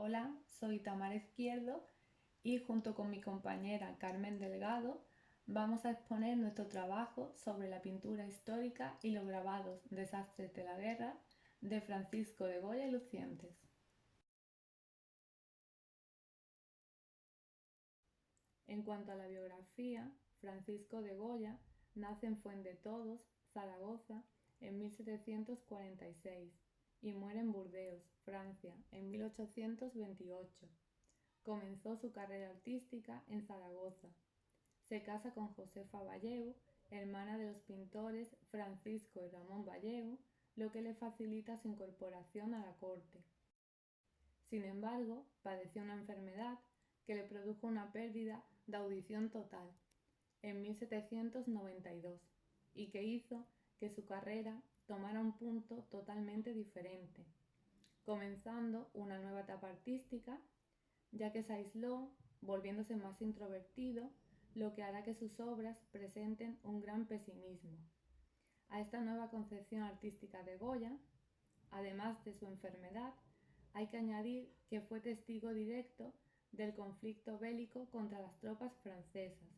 Hola, soy Tamara Izquierdo y junto con mi compañera Carmen Delgado vamos a exponer nuestro trabajo sobre la pintura histórica y los grabados Desastres de la Guerra de Francisco de Goya y Lucientes. En cuanto a la biografía, Francisco de Goya nace en Fuendetodos, Zaragoza, en 1746 y muere en Burdeos, Francia, en 1828. Comenzó su carrera artística en Zaragoza. Se casa con Josefa Valleu, hermana de los pintores Francisco y Ramón Valleu, lo que le facilita su incorporación a la corte. Sin embargo, padeció una enfermedad que le produjo una pérdida de audición total en 1792 y que hizo que su carrera tomara un punto totalmente diferente, comenzando una nueva etapa artística, ya que se aisló, volviéndose más introvertido, lo que hará que sus obras presenten un gran pesimismo. A esta nueva concepción artística de Goya, además de su enfermedad, hay que añadir que fue testigo directo del conflicto bélico contra las tropas francesas,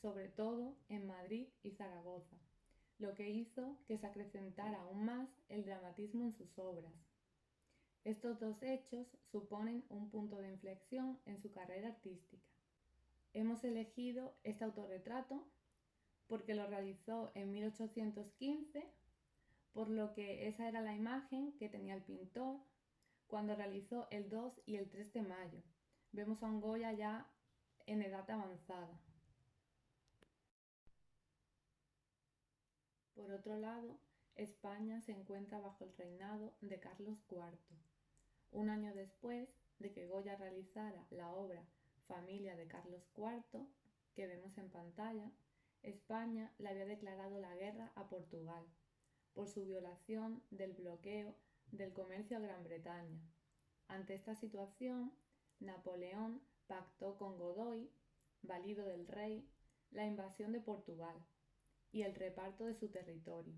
sobre todo en Madrid y Zaragoza, lo que hizo que se acrecentara aún más el dramatismo en sus obras. Estos dos hechos suponen un punto de inflexión en su carrera artística. Hemos elegido este autorretrato porque lo realizó en 1815, por lo que esa era la imagen que tenía el pintor cuando realizó el 2 y el 3 de mayo. Vemos a un Goya ya en edad avanzada. Por otro lado, España se encuentra bajo el reinado de Carlos IV. Un año después de que Goya realizara la obra Familia de Carlos IV, que vemos en pantalla, España le había declarado la guerra a Portugal por su violación del bloqueo del comercio a Gran Bretaña. Ante esta situación, Napoleón pactó con Godoy, valido del rey, la invasión de Portugal y el reparto de su territorio.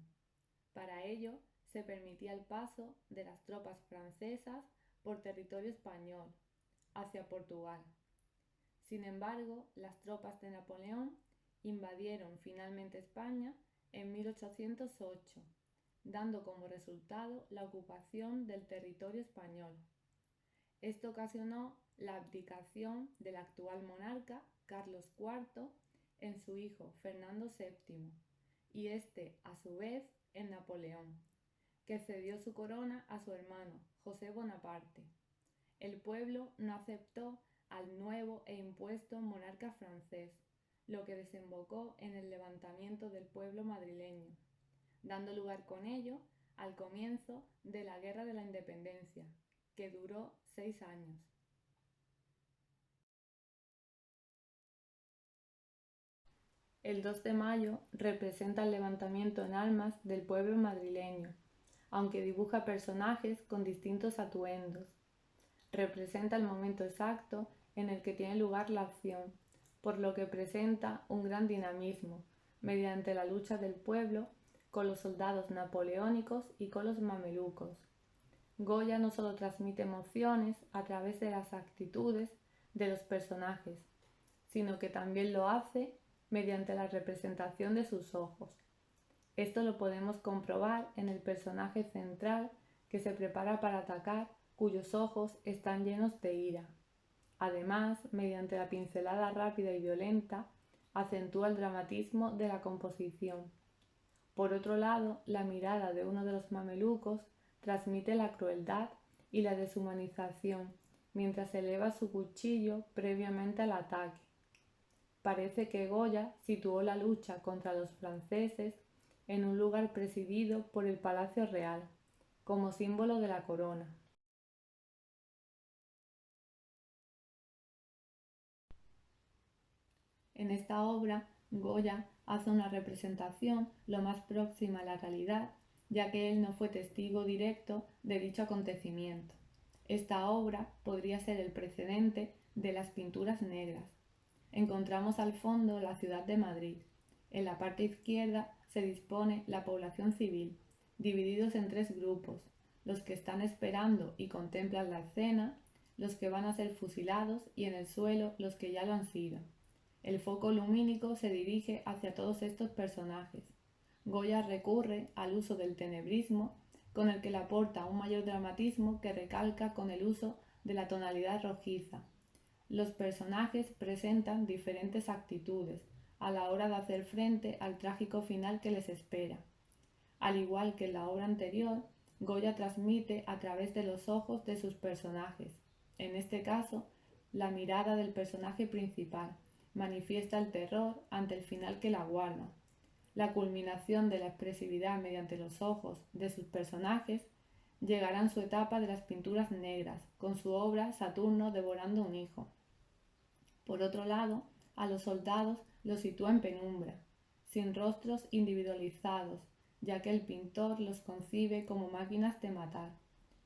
Para ello, se permitía el paso de las tropas francesas por territorio español hacia Portugal. Sin embargo, las tropas de Napoleón invadieron finalmente España en 1808, dando como resultado la ocupación del territorio español. Esto ocasionó la abdicación del actual monarca Carlos IV en su hijo Fernando VII y este, a su vez, en Napoleón, que cedió su corona a su hermano José Bonaparte. El pueblo no aceptó al nuevo e impuesto monarca francés, lo que desembocó en el levantamiento del pueblo madrileño, dando lugar con ello al comienzo de la Guerra de la Independencia, que duró 6 años. El 2 de mayo representa el levantamiento en armas del pueblo madrileño, aunque dibuja personajes con distintos atuendos. Representa el momento exacto en el que tiene lugar la acción, por lo que presenta un gran dinamismo, mediante la lucha del pueblo con los soldados napoleónicos y con los mamelucos. Goya no solo transmite emociones a través de las actitudes de los personajes, sino que también lo hace mediante la representación de sus ojos. Esto lo podemos comprobar en el personaje central que se prepara para atacar, cuyos ojos están llenos de ira. Además, mediante la pincelada rápida y violenta, acentúa el dramatismo de la composición. Por otro lado, la mirada de uno de los mamelucos transmite la crueldad y la deshumanización, mientras eleva su cuchillo previamente al ataque. Parece que Goya situó la lucha contra los franceses en un lugar presidido por el Palacio Real, como símbolo de la corona. En esta obra, Goya hace una representación lo más próxima a la realidad, ya que él no fue testigo directo de dicho acontecimiento. Esta obra podría ser el precedente de las pinturas negras. Encontramos al fondo la ciudad de Madrid. En la parte izquierda se dispone la población civil, divididos en 3 grupos: los que están esperando y contemplan la escena, los que van a ser fusilados y en el suelo los que ya lo han sido. El foco lumínico se dirige hacia todos estos personajes. Goya recurre al uso del tenebrismo, con el que le aporta un mayor dramatismo que recalca con el uso de la tonalidad rojiza. Los personajes presentan diferentes actitudes a la hora de hacer frente al trágico final que les espera. Al igual que en la obra anterior, Goya transmite a través de los ojos de sus personajes. En este caso, la mirada del personaje principal manifiesta el terror ante el final que la guarda. La culminación de la expresividad mediante los ojos de sus personajes llegará en su etapa de las pinturas negras, con su obra Saturno devorando un hijo. Por otro lado, a los soldados los sitúa en penumbra, sin rostros individualizados, ya que el pintor los concibe como máquinas de matar.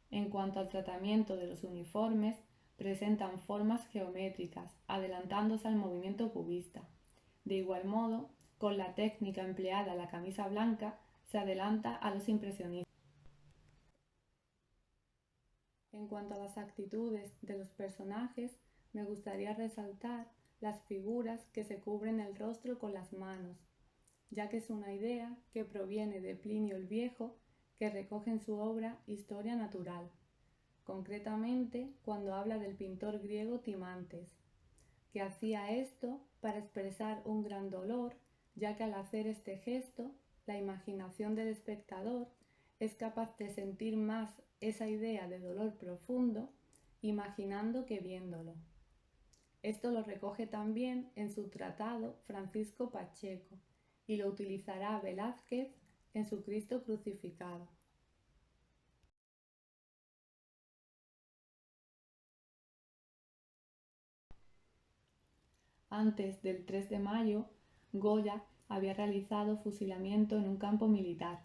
En cuanto al tratamiento de los uniformes, presentan formas geométricas, adelantándose al movimiento cubista. De igual modo, con la técnica empleada en la camisa blanca, se adelanta a los impresionistas. En cuanto a las actitudes de los personajes, me gustaría resaltar las figuras que se cubren el rostro con las manos, ya que es una idea que proviene de Plinio el Viejo, que recoge en su obra Historia Natural, concretamente cuando habla del pintor griego Timantes, que hacía esto para expresar un gran dolor, ya que al hacer este gesto, la imaginación del espectador es capaz de sentir más esa idea de dolor profundo, imaginando que viéndolo. Esto lo recoge también en su tratado Francisco Pacheco y lo utilizará Velázquez en su Cristo crucificado. Antes del 3 de mayo, Goya había realizado fusilamiento en un campo militar,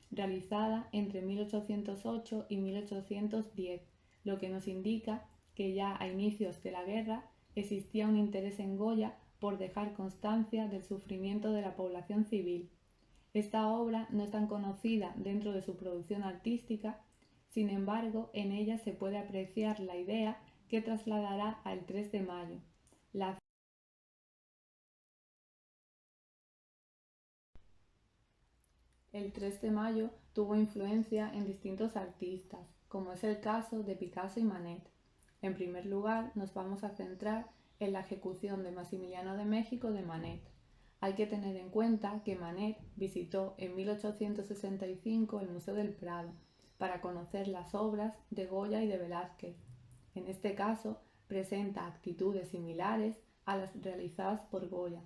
realizada entre 1808 y 1810, lo que nos indica que ya a inicios de la guerra existía un interés en Goya por dejar constancia del sufrimiento de la población civil. Esta obra no es tan conocida dentro de su producción artística, sin embargo, en ella se puede apreciar la idea que trasladará al 3 de mayo, la El 3 de mayo tuvo influencia en distintos artistas, como es el caso de Picasso y Manet. En primer lugar, nos vamos a centrar en la ejecución de Maximiliano de México de Manet. Hay que tener en cuenta que Manet visitó en 1865 el Museo del Prado para conocer las obras de Goya y de Velázquez. En este caso, presenta actitudes similares a las realizadas por Goya,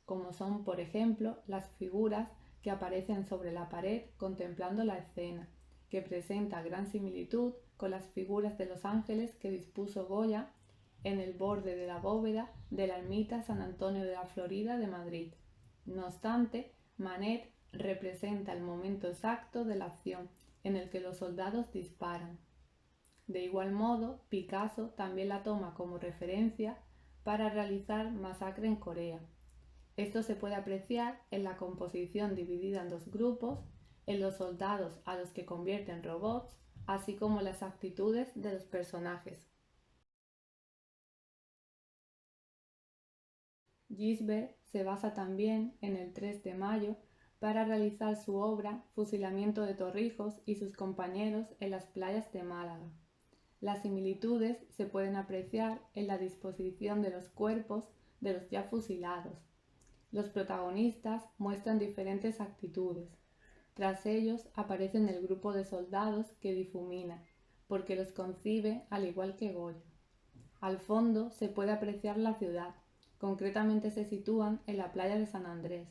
como son, por ejemplo, las figuras que aparecen sobre la pared contemplando la escena, que presenta gran similitud con las figuras de los ángeles que dispuso Goya en el borde de la bóveda de la ermita San Antonio de la Florida de Madrid. No obstante, Manet representa el momento exacto de la acción en el que los soldados disparan. De igual modo, Picasso también la toma como referencia para realizar Masacre en Corea. Esto se puede apreciar en la composición dividida en dos grupos, en los soldados a los que convierte en robots, así como las actitudes de los personajes. Gisbert se basa también en el 3 de mayo para realizar su obra Fusilamiento de Torrijos y sus compañeros en las playas de Málaga. Las similitudes se pueden apreciar en la disposición de los cuerpos de los ya fusilados. Los protagonistas muestran diferentes actitudes. Tras ellos aparece el grupo de soldados que difumina, porque los concibe al igual que Goya. Al fondo se puede apreciar la ciudad, concretamente se sitúan en la playa de San Andrés.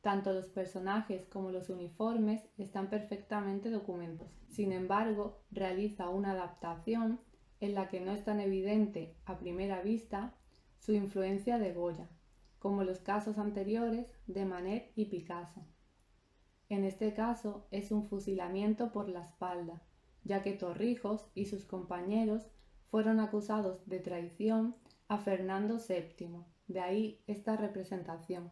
Tanto los personajes como los uniformes están perfectamente documentados. Sin embargo, realiza una adaptación en la que no es tan evidente a primera vista su influencia de Goya, como los casos anteriores de Manet y Picasso. En este caso es un fusilamiento por la espalda, ya que Torrijos y sus compañeros fueron acusados de traición a Fernando VII, de ahí esta representación.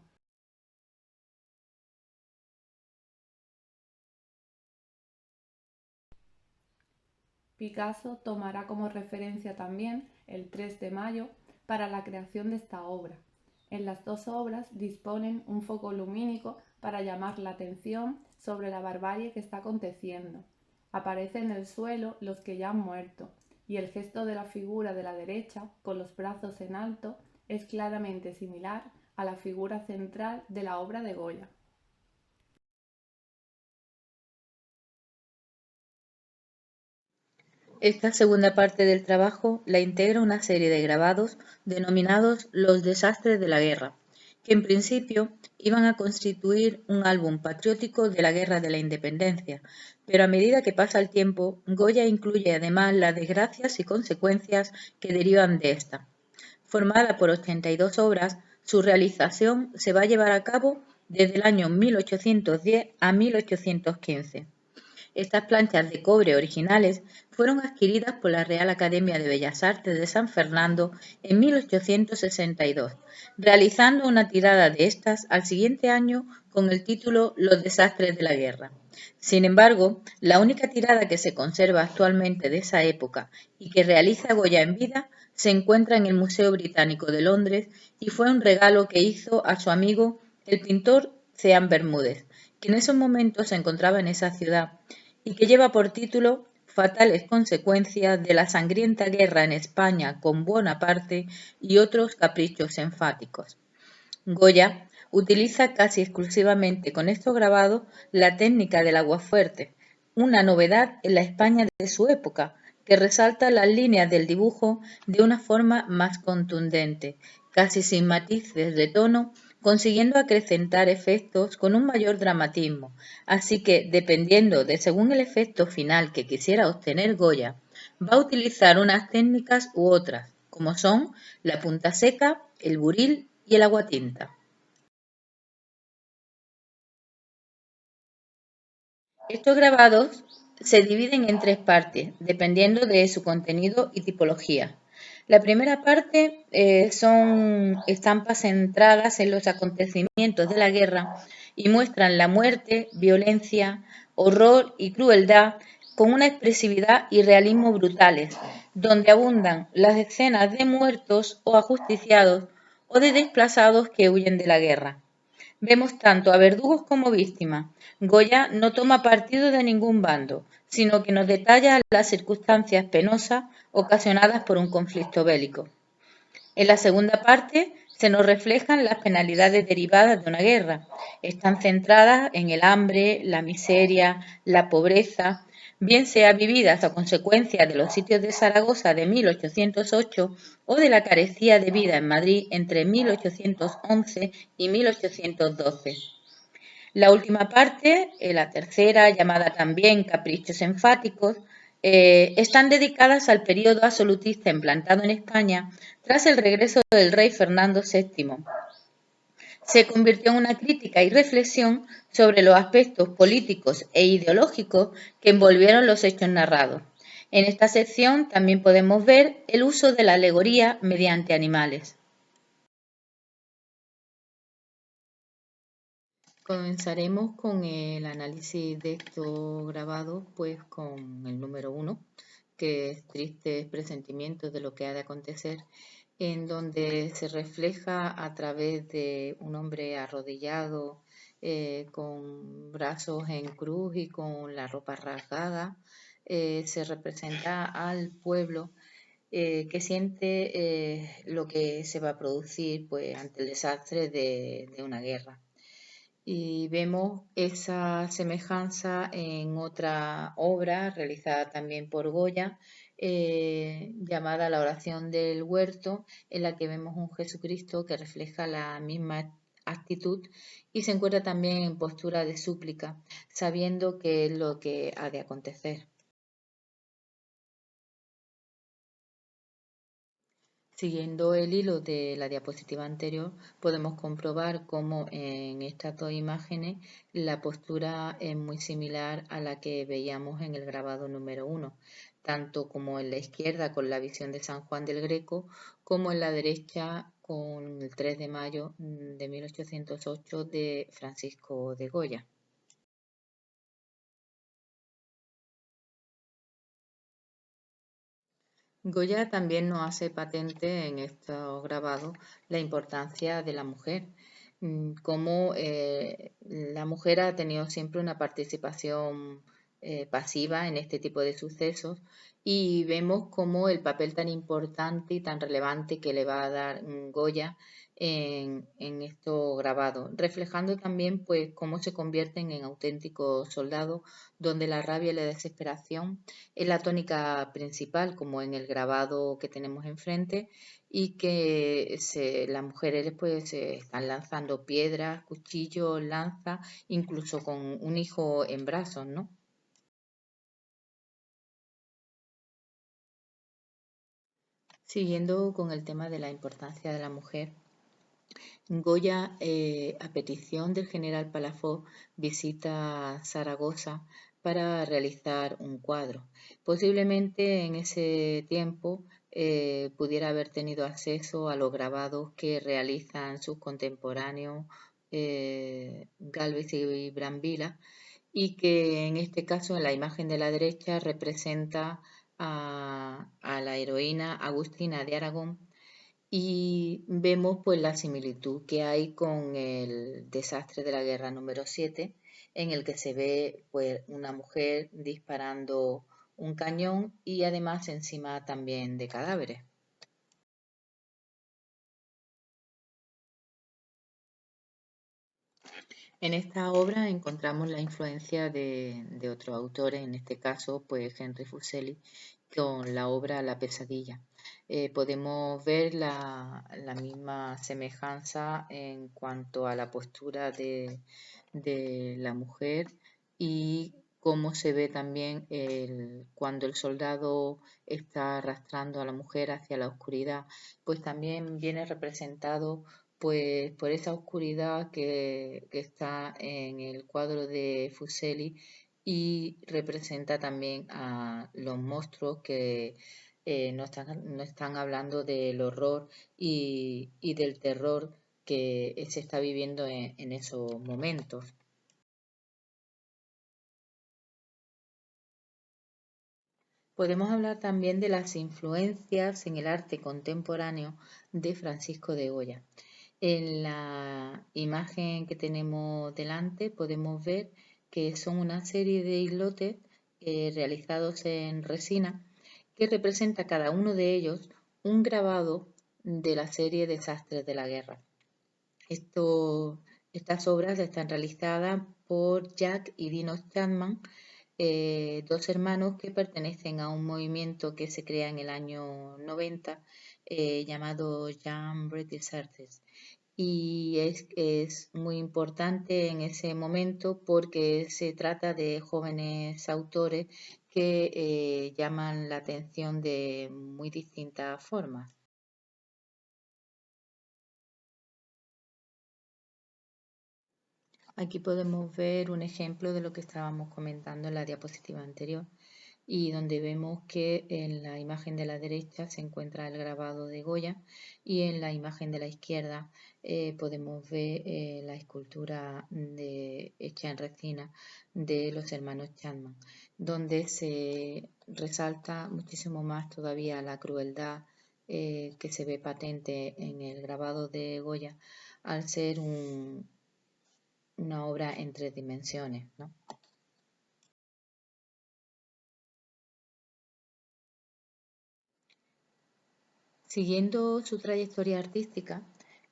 Picasso tomará como referencia también el 3 de mayo para la creación de esta obra. En las dos obras disponen un foco lumínico para llamar la atención sobre la barbarie que está aconteciendo. Aparece en el suelo los que ya han muerto, y el gesto de la figura de la derecha, con los brazos en alto, es claramente similar a la figura central de la obra de Goya. Esta segunda parte del trabajo la integra una serie de grabados denominados Los desastres de la guerra, que en principio iban a constituir un álbum patriótico de la Guerra de la Independencia, pero a medida que pasa el tiempo, Goya incluye además las desgracias y consecuencias que derivan de esta. Formada por 82 obras, su realización se va a llevar a cabo desde el año 1810 a 1815. Estas planchas de cobre originales fueron adquiridas por la Real Academia de Bellas Artes de San Fernando en 1862, realizando una tirada de estas al siguiente año con el título Los desastres de la guerra. Sin embargo, la única tirada que se conserva actualmente de esa época y que realiza Goya en vida se encuentra en el Museo Británico de Londres y fue un regalo que hizo a su amigo el pintor Ceán Bermúdez, que en esos momentos se encontraba en esa ciudad y que lleva por título Fatales consecuencias de la sangrienta guerra en España con Bonaparte y otros caprichos enfáticos. Goya utiliza casi exclusivamente con estos grabados la técnica del aguafuerte, una novedad en la España de su época, que resalta las líneas del dibujo de una forma más contundente, casi sin matices de tono, consiguiendo acrecentar efectos con un mayor dramatismo. Así que, dependiendo de según el efecto final que quisiera obtener Goya, va a utilizar unas técnicas u otras, como son la punta seca, el buril y el aguatinta. Estos grabados se dividen en tres partes, dependiendo de su contenido y tipología. La primera parte son estampas centradas en los acontecimientos de la guerra y muestran la muerte, violencia, horror y crueldad con una expresividad y realismo brutales, donde abundan las escenas de muertos o ajusticiados o de desplazados que huyen de la guerra. Vemos tanto a verdugos como víctimas. Goya no toma partido de ningún bando, sino que nos detalla las circunstancias penosas ocasionadas por un conflicto bélico. En la segunda parte se nos reflejan las penalidades derivadas de una guerra. Están centradas en el hambre, la miseria, la pobreza, bien sea vividas a consecuencia de los sitios de Zaragoza de 1808 o de la carecía de vida en Madrid entre 1811 y 1812. La última parte, la tercera, llamada también Caprichos enfáticos, están dedicadas al periodo absolutista implantado en España tras el regreso del rey Fernando VII. Se convirtió en una crítica y reflexión sobre los aspectos políticos e ideológicos que envolvieron los hechos narrados. En esta sección también podemos ver el uso de la alegoría mediante animales. Comenzaremos con el análisis de estos grabados, pues con el número 1, que es Tristes presentimientos de lo que ha de acontecer, en donde se refleja a través de un hombre arrodillado, con brazos en cruz y con la ropa rasgada, se representa al pueblo que siente lo que se va a producir pues, ante el desastre de una guerra. Y vemos esa semejanza en otra obra realizada también por Goya, llamada La oración del huerto, en la que vemos un Jesucristo que refleja la misma actitud y se encuentra también en postura de súplica, sabiendo qué es lo que ha de acontecer. Siguiendo el hilo de la diapositiva anterior, podemos comprobar cómo en estas dos imágenes la postura es muy similar a la que veíamos en el grabado número 1, tanto como en la izquierda con la visión de San Juan del Greco, como en la derecha con el 3 de mayo de 1808 de Francisco de Goya. Goya también nos hace patente en estos grabados la importancia de la mujer, cómo la mujer ha tenido siempre una participación pasiva en este tipo de sucesos y vemos cómo el papel tan importante y tan relevante que le va a dar Goya en estos grabados, reflejando también pues cómo se convierten en auténticos soldados donde la rabia y la desesperación es la tónica principal, como en el grabado que tenemos enfrente, y que las mujeres pues se están lanzando piedras, cuchillos, lanzas, incluso con un hijo en brazos, ¿no? Siguiendo con el tema de la importancia de la mujer, Goya, a petición del general Palafox, visita Zaragoza para realizar un cuadro. Posiblemente en ese tiempo pudiera haber tenido acceso a los grabados que realizan sus contemporáneos Gálvez y Brambilla, y que en este caso en la imagen de la derecha representa a la heroína Agustina de Aragón y vemos pues la similitud que hay con el desastre de la guerra número 7, en el que se ve pues una mujer disparando un cañón y además encima también de cadáveres. En esta obra encontramos la influencia de otros autores, en este caso pues Henry Fuseli, con la obra La pesadilla. Podemos ver la misma semejanza en cuanto a la postura de la mujer y cómo se ve también cuando el soldado está arrastrando a la mujer hacia la oscuridad, pues también viene representado pues por esa oscuridad que está en el cuadro de Fuseli y representa también a los monstruos que no están hablando del horror y del terror que se está viviendo en esos momentos. Podemos hablar también de las influencias en el arte contemporáneo de Francisco de Goya. En la imagen que tenemos delante podemos ver que son una serie de islotes realizados en resina que representa cada uno de ellos un grabado de la serie Desastres de la Guerra. Estas obras están realizadas por Jack y Dino Chapman, dos hermanos que pertenecen a un movimiento que se crea en el año 90 llamado Young British Artists. Y es muy importante en ese momento porque se trata de jóvenes autores que llaman la atención de muy distintas formas. Aquí podemos ver un ejemplo de lo que estábamos comentando en la diapositiva anterior y donde vemos que en la imagen de la derecha se encuentra el grabado de Goya y en la imagen de la izquierda podemos ver la escultura hecha en resina de los hermanos Chapman, donde se resalta muchísimo más todavía la crueldad que se ve patente en el grabado de Goya al ser una obra en tres dimensiones, ¿no? Siguiendo su trayectoria artística,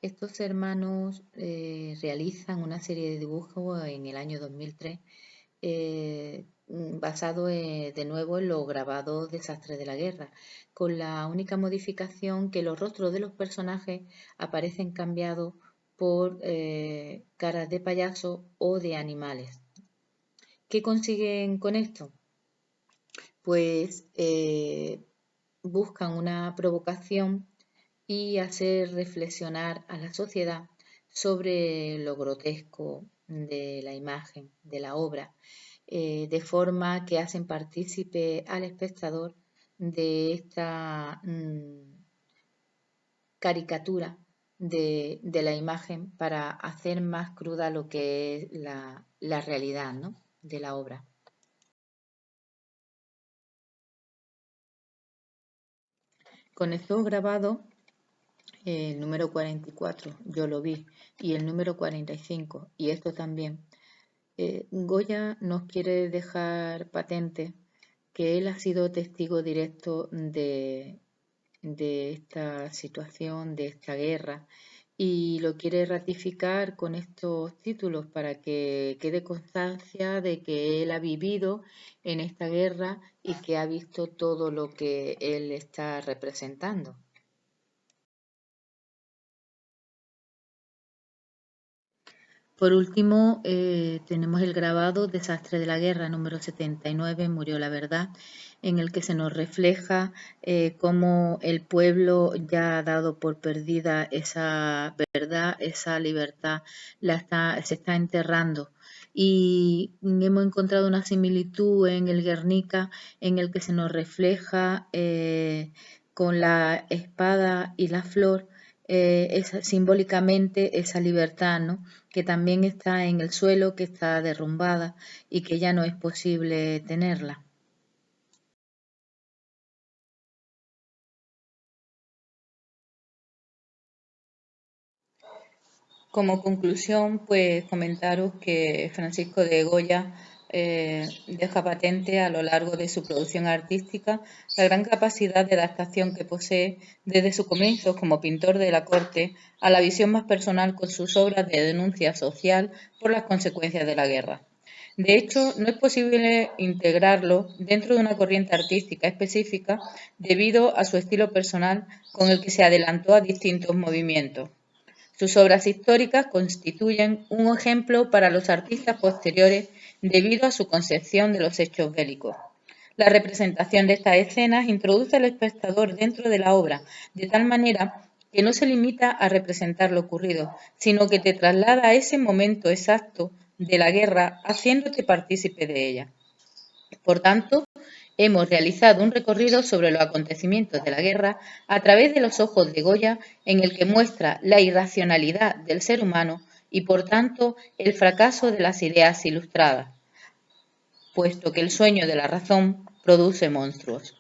estos hermanos realizan una serie de dibujos en el año 2003 basado de nuevo en los grabados Desastres de la Guerra, con la única modificación que los rostros de los personajes aparecen cambiados por caras de payaso o de animales. ¿Qué consiguen con esto? Pues buscan una provocación y hacer reflexionar a la sociedad sobre lo grotesco de la imagen, de la obra, de forma que hacen partícipe al espectador de esta caricatura de la imagen para hacer más cruda lo que es la realidad, ¿no?, de la obra. Con estos grabados, el número 44, yo lo vi, y el número 45, y esto también, Goya nos quiere dejar patente que él ha sido testigo directo de esta situación, de esta guerra, y lo quiere ratificar con estos títulos para que quede constancia de que él ha vivido en esta guerra y que ha visto todo lo que él está representando. Por último, tenemos el grabado Desastre de la Guerra número 79, Murió la Verdad, en el que se nos refleja cómo el pueblo ya ha dado por perdida esa verdad, esa libertad, se está enterrando. Y hemos encontrado una similitud en el Guernica, en el que se nos refleja con la espada y la flor, simbólicamente esa libertad, ¿no?, que también está en el suelo, que está derrumbada y que ya no es posible tenerla. Como conclusión, pues comentaros que Francisco de Goya deja patente a lo largo de su producción artística la gran capacidad de adaptación que posee desde sus comienzos como pintor de la corte a la visión más personal con sus obras de denuncia social por las consecuencias de la guerra. De hecho, no es posible integrarlo dentro de una corriente artística específica debido a su estilo personal con el que se adelantó a distintos movimientos. Sus obras históricas constituyen un ejemplo para los artistas posteriores debido a su concepción de los hechos bélicos. La representación de estas escenas introduce al espectador dentro de la obra de tal manera que no se limita a representar lo ocurrido, sino que te traslada a ese momento exacto de la guerra, haciéndote partícipe de ella. Por tanto, hemos realizado un recorrido sobre los acontecimientos de la guerra a través de los ojos de Goya, en el que muestra la irracionalidad del ser humano y, por tanto, el fracaso de las ideas ilustradas, puesto que el sueño de la razón produce monstruos.